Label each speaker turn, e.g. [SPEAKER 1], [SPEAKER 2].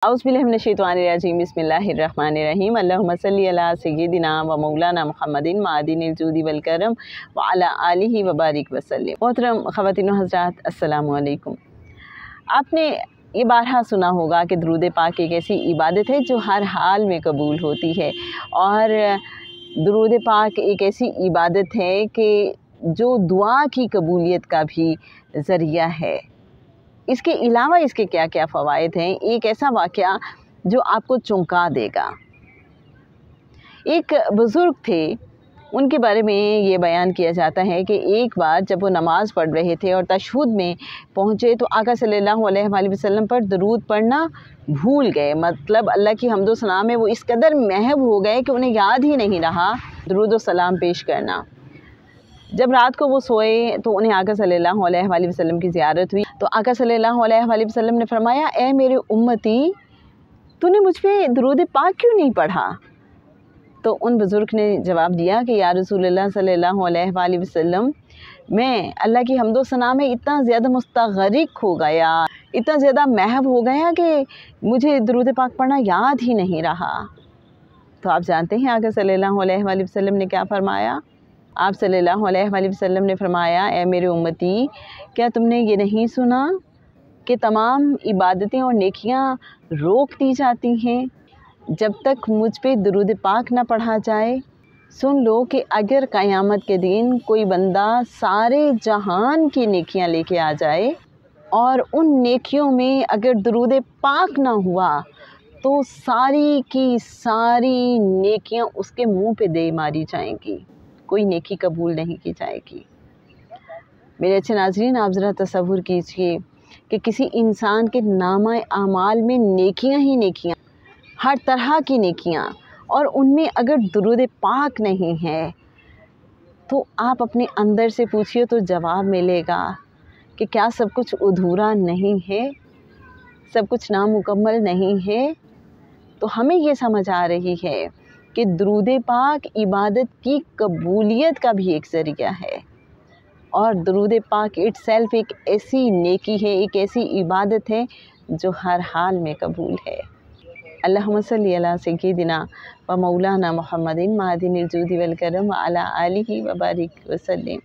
[SPEAKER 1] औज़ुबिल्लाहिमिनश्शैतानिर्रजीम बिस्मिल्लाहिर्रहमानिर्रहीम अल्लाहुम्मा सल्लि अला सय्यिदिना व मौलाना मुहम्मदिन मादिनिल जूदी वल करम व अला आलिहि व बारिक वसल्लम। मोहतरम ख़वातीन व हज़रात, अस्सलामु अलैकुम। आपने ये बारहा सुना होगा कि दरूद पाक एक ऐसी इबादत है जो हर हाल में कबूल होती है, और दरूद पाक एक ऐसी इबादत है कि जो दुआ की कबूलियत का भी ज़रिया है। इसके अलावा इसके क्या क्या फ़वाइद हैं, एक ऐसा वाक़या जो आपको चौंका देगा। एक बुज़ुर्ग थे, उनके बारे में ये बयान किया जाता है कि एक बार जब वो नमाज़ पढ़ रहे थे और तशहुद में पहुँचे तो आका सल्लल्लाहु अलैहि वसल्लम पर दरूद पढ़ना भूल गए। मतलब अल्लाह की हम्दो सना में वो इस कदर महव हो गए कि उन्हें याद ही नहीं रहा दरूद व सलाम पेश करना। जब रात को वो सोए तो उन्हें आका सल्लल्लाहु अलैहि वसल्लम की ज़ियारत हुई, तो आका सल्लल्लाहु अलैहि वसल्लम ने फरमाया, ए मेरे उम्मती, तूने मुझ पे दरूद पाक क्यों नहीं पढ़ा? तो उन बुज़ुर्ग ने जवाब दिया कि या रसूलल्लाह सल्लल्लाहु अलैहि वसल्लम, मैं अल्लाह की हम्दो सना में इतना ज़्यादा मुस्तग़रिक़ हो गया, इतना ज़्यादा महव हो गया कि मुझे दरूद पाक पढ़ना याद ही नहीं रहा। तो आप जानते हैं आका सल्लल्लाहु अलैहि वसल्लम ने क्या फ़रमाया? आप सल्लल्लाहु अलैहि वसल्लम ने फरमाया, ए मेरे उम्मती, क्या तुमने ये नहीं सुना कि तमाम इबादतें और नेकियां रोक दी जाती हैं जब तक मुझ पे दरूद पाक ना पढ़ा जाए? सुन लो कि अगर क़यामत के दिन कोई बंदा सारे जहान की नेकियां लेके आ जाए और उन नेकियों में अगर दरूद पाक ना हुआ तो सारी की सारी नेकियां उसके मुंह पे दे मारी जाएंगी, कोई नेकी कबूल नहीं की जाएगी। मेरे अच्छे नाज़रीन, आप ज़रा तसव्वुर कीजिए कि किसी इंसान के नामा आमाल में नेकियां ही नेकियां, हर तरह की नेकियां, और उनमें अगर दरूद पाक नहीं है तो आप अपने अंदर से पूछिए तो जवाब मिलेगा कि क्या सब कुछ अधूरा नहीं है, सब कुछ नामुकम्मल नहीं है? तो हमें ये समझ आ रही है कि दरूद पाक इबादत की कबूलियत का भी एक ज़रिया है, और दरूद पाक इटसेल्फ एक ऐसी नेकी है, एक ऐसी इबादत है जो हर हाल में कबूल है। अल्लाहुम्मा सल्लि अला सय्यिदिना व मौलाना मुहम्मदिन मादिनिल जूदी वल करम व अला आलिहि व बारिक वसल्लम।